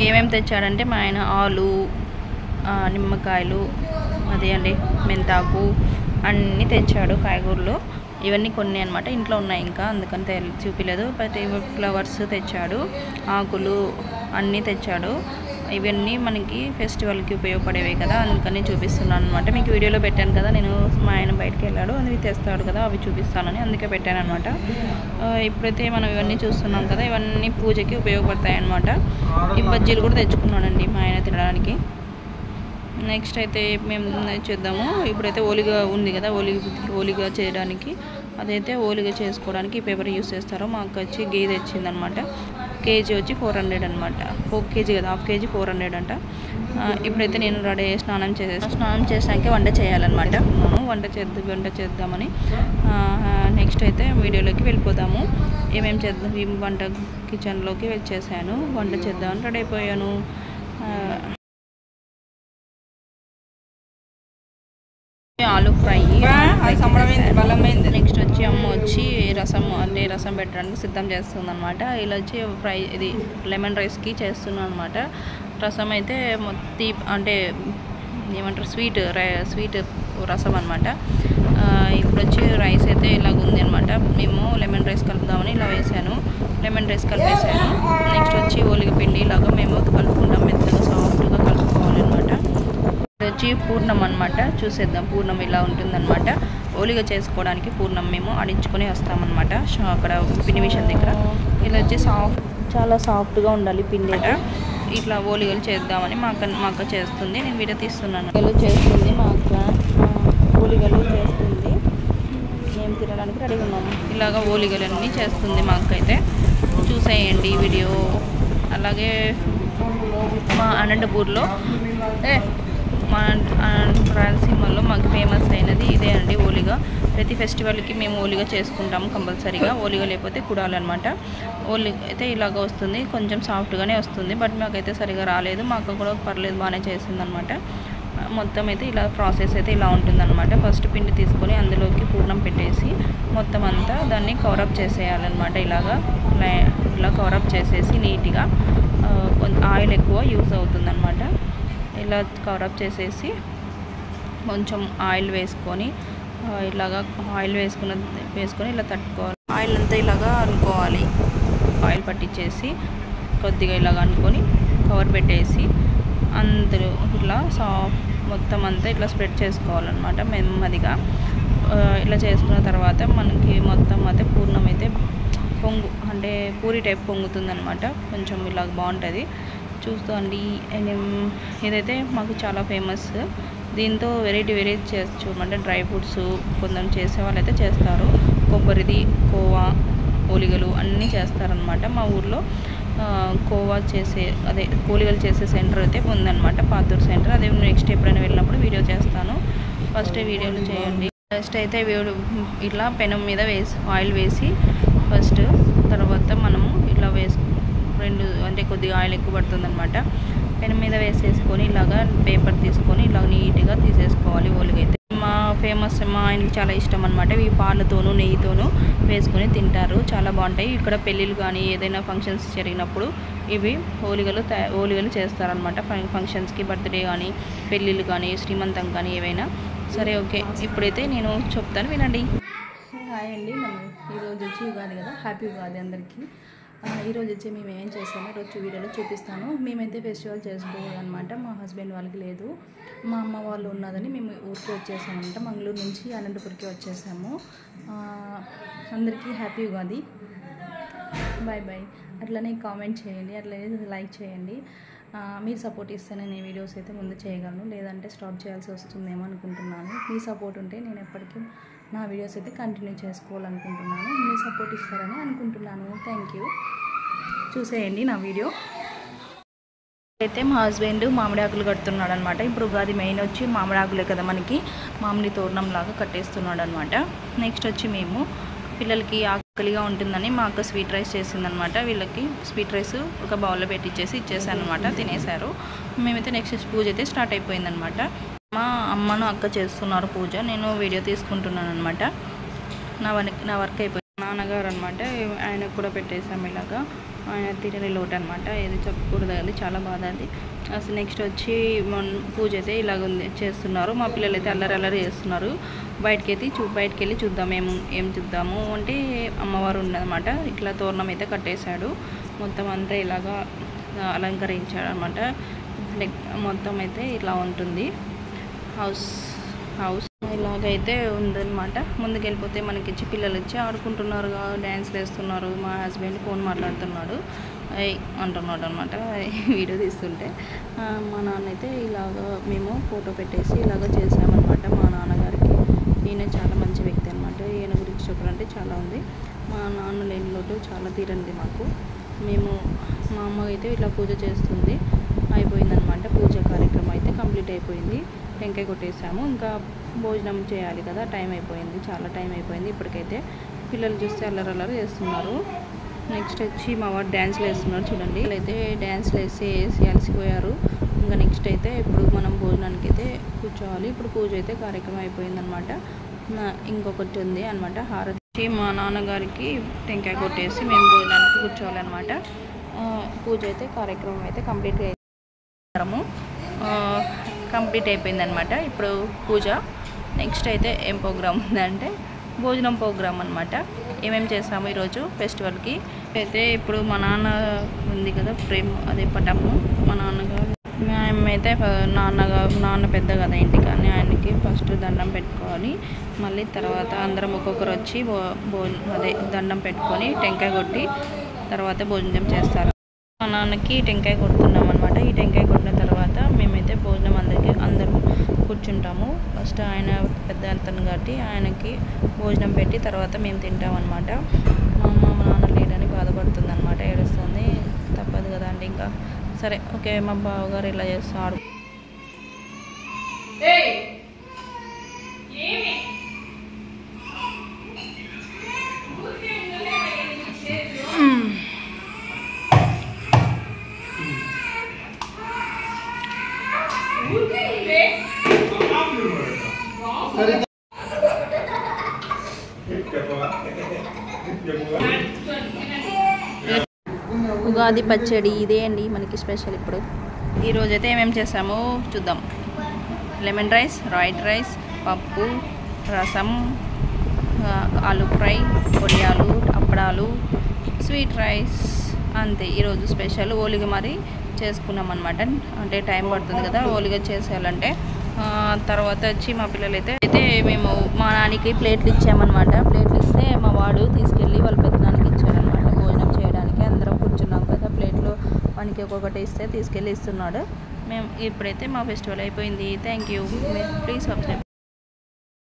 ఏమేమి తెచ్చాడంటే మా ఆయన ఆలు, నిమ్మకాయలు, అదే అండి మెంతాకు అన్నీ తెచ్చాడు. కాయగూరలు ఇవన్నీ కొన్ని అనమాట, ఇంట్లో ఉన్నాయి ఇంకా, అందుకని చూపించలేదు. బట్ ఫ్లవర్స్ తెచ్చాడు, ఆకులు అన్నీ తెచ్చాడు. ఇవన్నీ మనకి ఫెస్టివల్కి ఉపయోగపడేవి కదా, అందుకని చూపిస్తున్నాను అనమాట. మీకు వీడియోలో పెట్టాను కదా, నేను మా ఆయన బయటకు వెళ్ళాడు అవి తెస్తాడు కదా, అవి చూపిస్తానని అందుకే పెట్టాను అనమాట. ఇప్పుడైతే మనం ఇవన్నీ చూస్తున్నాం కదా, ఇవన్నీ పూజకి ఉపయోగపడతాయి అనమాట. ఈ బజ్జీలు కూడా తెచ్చుకున్నాడండి మా ఆయన తినడానికి. నెక్స్ట్ అయితే మేము చేద్దాము. ఇప్పుడైతే ఓలిగా ఉంది కదా, ఓలిగా చేయడానికి, అదైతే ఓలిగా చేసుకోవడానికి ఈ పేపర్ యూస్ చేస్తారో. మాకు వచ్చి గీ తెచ్చిందనమాట. కేజీ వచ్చి 400 అనమాట. 4 కేజీ కదా, హాఫ్ కేజీ 400 అంట. ఇప్పుడైతే నేను రెడీ స్నానం చేసాక వంట చేయాలన్నమాట. వంట చేద్దామని నెక్స్ట్ అయితే వీడియోలోకి వెళ్ళిపోదాము. ఏమేమి చేద్దాం, ఈ వంట కిచెన్లోకి వచ్చేసాను. వంట చేద్దామని రెడీ అయిపోయాను. ఆలు ఫ్రై, నెక్స్ట్ వచ్చి అమ్మ వచ్చి రసం పెట్టడానికి సిద్ధం చేస్తుంది అనమాట. ఇలా వచ్చి ఫ్రై, ఇది లెమన్ రైస్కి చేస్తున్నాను అనమాట. రసం అయితే అంటే ఏమంటారు, స్వీట్ రసం అనమాట. ఇప్పుడు వచ్చి రైస్ అయితే ఇలాగ ఉంది అనమాట. మేము లెమన్ రైస్ కలుపుదామని ఇలా వేసాను, లెమన్ రైస్ కలిపేసాను. నెక్స్ట్ వచ్చి ఓలిగ పిండి ఇలాగ మేము కలుపుకుంటాం, మెత్తగా సాఫ్ట్గా కలుపుకోవాలి అనమాట. ఇది వచ్చి పూర్ణం అనమాట. చూసేద్దాం, పూర్ణం ఇలా ఉంటుందన్నమాట. ఓలిగ చేసుకోవడానికి పూర్ణం మేము ఆడించుకొని వస్తామన్నమాట అక్కడ పిండి మిషన్ దగ్గర. ఇలా వచ్చి చాలా సాఫ్ట్గా ఉండాలి పిండి. ఇట్లా ఓలిగలు చేద్దామని మా అక్క చేస్తుంది, నేను వీడియో తీస్తున్నాను. చేస్తుంది మా అక్క, ఓలిగలు చేస్తుంది, మేము తినడానికి రెడీగా ఉన్నాము. ఇలాగ ఓలిగలన్నీ చేస్తుంది మా అక్క అయితే, చూసేయండి వీడియో. అలాగే మా అనంతపూర్లో మా రాయలసీమలో మాకు ఫేమస్ అయినది ఇదే అండి, ఓలిగ. ప్రతి ఫెస్టివల్కి మేము ఓలిగ చేసుకుంటాము కంపల్సరీగా. ఓలిగ లేకపోతే కుడాలన్నమాట. ఓలిగ అయితే ఇలాగ వస్తుంది, కొంచెం సాఫ్ట్గానే వస్తుంది, బట్ మాకైతే సరిగా రాలేదు. మా అక్క కూడా పర్లేదు, బాగానే చేసిందనమాట. మొత్తం అయితే ఇలా ప్రాసెస్ అయితే ఇలా ఉంటుందన్నమాట. ఫస్ట్ పిండి తీసుకొని అందులోకి పూర్ణం పెట్టేసి మొత్తం అంతా దాన్ని కవరప్ చేసేయాలన్నమాట. ఇలా కవరప్ చేసేసి నీట్గా, ఆయిల్ ఎక్కువ యూజ్ అవుతుందన్నమాట. ఇలా కవరప్ చేసేసి కొంచెం ఆయిల్ వేసుకొని ఇలా తట్టుకోవాలి. ఆయిల్ అంతా ఇలాగా అనుకోవాలి, ఆయిల్ పట్టించేసి కొద్దిగా ఇలాగ అనుకొని కవర్ పెట్టేసి అందరూ ఇట్లా మొత్తం అంతా ఇట్లా స్ప్రెడ్ చేసుకోవాలన్నమాట నెమ్మదిగా. ఇలా చేసుకున్న తర్వాత మనకి మొత్తం అయితే పూర్ణం అయితే అంటే పూరి టైప్ పొంగుతుందన్నమాట. కొంచెం ఇలాగ బాగుంటుంది, చూస్తూండి. ఇదైతే మాకు చాలా ఫేమస్. దీంతో వెరైటీ చేయొచ్చు అంటే డ్రై ఫ్రూట్స్ కొందరు చేసే వాళ్ళు అయితే చేస్తారు. కొబ్బరిది, కోవా, ఓలిగలు అన్నీ చేస్తారనమాట. మా ఊర్లో ఓలిగలు చేసే సెంటర్ అయితే ఉందన్నమాట, పాతూరు సెంటర్. అదే నెక్స్ట్ ఎప్పుడైనా వెళ్ళినప్పుడు వీడియో చేస్తాను. ఫస్ట్ వీడియోలు చేయండి. ఫస్ట్ అయితే ఇట్లా పెనం మీద ఆయిల్ వేసి ఫస్ట్, తర్వాత మనము ఇట్లా అంటే కొద్దిగా ఆయిల్ ఎక్కువ పడుతుందన్నమాట. పెనం మీద వేసేసుకొని ఇలాగా పేపర్ తీసుకొని ఇలా నీట్గా తీసేసుకోవాలి. ఓలిగైతే మా ఆయనకి చాలా ఇష్టం అనమాట. ఇవి పాలతోనూ నెయ్యితోనూ వేసుకొని తింటారు, చాలా బాగుంటాయి. ఇక్కడ పెళ్ళిళ్ళు కానీ ఏదైనా ఫంక్షన్స్ జరిగినప్పుడు ఇవి ఓలిగలు చేస్తారనమాట. ఫంక్షన్స్కి, బర్త్డే కానీ, పెళ్ళిళ్ళు కానీ, శ్రీమంతం కానీ ఏవైనా సరే. ఓకే, ఇప్పుడైతే నేను చెప్తాను, వినండి. హాయ్ అండి, ఈరోజు వచ్చి ఉగాది కదా, హ్యాపీ ఉగాది అందరికీ. ఈరోజు వచ్చి మేము ఏం చేస్తామో రోజు వీడియోలో చూపిస్తాను. మేమైతే ఫెస్టివల్ చేసుకోవాలన్నమాట, మా హస్బెండ్ వాళ్ళకి లేదు, మా అమ్మ వాళ్ళు ఉన్నదని మేము ఊరికి వచ్చేసామంట. మంగళూరు నుంచి అనంతపూర్కి వచ్చేసాము. అందరికీ హ్యాపీ ఉగాది, బాయ్ బాయ్. అట్లనే కామెంట్ చేయండి, అట్లనే లైక్ చేయండి. మీరు సపోర్ట్ ఇస్తేనే నేను వీడియోస్ అయితే ముందు చేయగలను, లేదంటే స్టాప్ చేయాల్సి వస్తుందేమో అనుకుంటున్నాను. మీ సపోర్ట్ ఉంటే నేను ఎప్పటికీ నా వీడియోస్ అయితే కంటిన్యూ చేసుకోవాలనుకుంటున్నాను. మీ సపోర్ట్ ఇస్తారని అనుకుంటున్నాను. Thank you. చూసేయండి నా వీడియో. అయితే మా హస్బెండ్ మామిడి ఆకులు కడుతున్నాడు అనమాట. ఇప్పుడు ఉగాది మెయిన్ వచ్చి మామిడి ఆకులే కదా, మనకి మామిడి తోరణం లాగా కట్టేస్తున్నాడు అనమాట. నెక్స్ట్ వచ్చి మేము పిల్లలకి ఆకలిగా ఉంటుందని మా అక్క స్వీట్ రైస్ చేసిందనమాట. వీళ్ళకి స్వీట్ రైస్ ఒక బౌల్లో ఇచ్చేసాను అనమాట, తినేశారు. మేమైతే నెక్స్ట్ పూజ అయితే స్టార్ట్ అయిపోయిందనమాట. మా అమ్మను అక్క చేస్తున్నారు పూజ, నేను వీడియో తీసుకుంటున్నాను అనమాట. నా వర్క్ అయిపోయింది. నాన్నగారు అనమాట, ఆయనకు కూడా పెట్టేసాము ఇలాగా. ఆయన తిరగని లోటు అనమాట, ఏది చెప్పకూడదు, అది చాలా బాధ అది. అసలు నెక్స్ట్ వచ్చి పూజ అయితే ఇలాగ చేస్తున్నారు. మా పిల్లలు అయితే అల్లరి చేస్తున్నారు. బయటికి వెళ్ళి చూద్దాం, ఏం చూద్దాము అంటే అమ్మవారు ఉన్నదన్నమాట. ఇట్లా తోరణం అయితే కట్టేశాడు, మొత్తం అంతా ఇలాగా అలంకరించాడు అనమాట. మొత్తం అయితే ఇలా ఉంటుంది హౌస్ ఇలాగైతే ఉందన్నమాట. ముందుకు వెళ్ళిపోతే మనకి పిల్లలు వచ్చి ఆడుకుంటున్నారు, డ్యాన్స్ వేస్తున్నారు. మా హస్బెండ్ ఫోన్ మాట్లాడుతున్నాడు అంటున్నాడు అనమాట వీడియో తీస్తుంటే. మా నాన్న అయితే ఇలాగ మేము ఫోటో పెట్టేసి ఇలాగ చేసామన్నమాట. మా నాన్నగారికి ఈయన చాలా మంచి వ్యక్తి అనమాట. ఈయన గురించి చెప్పాలంటే చాలా ఉంది. మా నాన్న లేని లోటు చాలా తీరంది మాకు. మా అమ్మ అయితే ఇట్లా పూజ చేస్తుంది, అయిపోయిందనమాట. పూజ కార్యక్రమం అయితే కంప్లీట్ అయిపోయింది. టెంకాయ కొట్టేసాము, ఇంకా భోజనం చేయాలి కదా, టైం అయిపోయింది, చాలా టైం అయిపోయింది. ఇప్పటికైతే పిల్లలు చూస్తే అల్లరి చేస్తున్నారు. నెక్స్ట్ వచ్చి మా వాడు డ్యాన్స్లు వేస్తున్నారు చూడండి. అయితే డ్యాన్స్లు వేసి అలసిపోయారు. ఇంకా నెక్స్ట్ అయితే ఇప్పుడు మనం భోజనానికి అయితే కూర్చోవాలి. ఇప్పుడు పూజ అయితే కార్యక్రమం అయిపోయిందనమాట. ఇంకొకటి ఉంది అనమాట, హారతి. మా నాన్నగారికి టెంకాయ కొట్టేసి మేము భోజనానికి కూర్చోవాలన్నమాట. పూజ అయితే కార్యక్రమం అయితే కంప్లీట్ అయిపోయిందనమాట. ఇప్పుడు పూజ. నెక్స్ట్ అయితే ఏం ప్రోగ్రామ్ ఉందంటే భోజనం ప్రోగ్రామ్ అనమాట. ఏమేమి చేస్తాము ఈరోజు ఫెస్టివల్కి అయితే, ఇప్పుడు మా నాన్న ఉంది కదా ఫ్రేమ్, అదే పటము. మా నాన్నగారు మేమైతే నాన్న పెద్ద కదా ఇంటి, కానీ ఆయనకి ఫస్ట్ దండం పెట్టుకొని మళ్ళీ తర్వాత అందరం ఒక్కొక్కరు వచ్చి దండం పెట్టుకొని టెంకాయ కొట్టి తర్వాత భోజనం చేస్తారు. మా నాన్నకి టెంకాయ కొడుతున్నాం అనమాట. ఈ టెంకాయ కొట్టిన తర్వాత మేమైతే భోజనం అందరం కూర్చుంటాము. ఫస్ట్ ఆయన పెద్ద అతను కాబట్టి ఆయనకి భోజనం పెట్టి తర్వాత మేము తింటాం అనమాట. మా నాన్న లేడని బాధపడుతుంది అనమాట, ఏడుస్తుంది. తప్పదు కదా అండి, ఇంకా సరే ఓకే. మా బావగారు ఇలా చేస్తారు. ఉగాది పచ్చడి ఇదే అండి మనకి స్పెషల్. ఇప్పుడు ఈరోజైతే ఏమేమి చేసామో చూద్దాం. లెమన్ రైస్, వైట్ రైస్, పప్పు, రసం, ఆలు ఫ్రై, పొడియాలు, అప్పడాలు, స్వీట్ రైస్, అంతే. ఈరోజు స్పెషల్ ఓలిగ మరి చేసుకున్నాం అనమాట. అంటే టైం పడుతుంది కదా ఓలిగ చేసేయాలంటే. తర్వాత వచ్చి మా పిల్లలైతే మేము మా నాన్నకి ప్లేట్లు ఇచ్చామన్నమాట. ప్లేట్లు ఇస్తే మా వాడు తీసుకెళ్ళి వాళ్ళ పెద్దనాన్నకి ఇచ్చారనమాట భోజనం చేయడానికి. అందరం కూర్చున్నాం కదా, ప్లేట్లో వానికి ఒక్కొక్కటి ఇస్తే తీసుకెళ్ళి ఇస్తున్నాడు. మేము ఇప్పుడైతే మా ఫెస్టివల్ అయిపోయింది. Thank you. Please subscribe.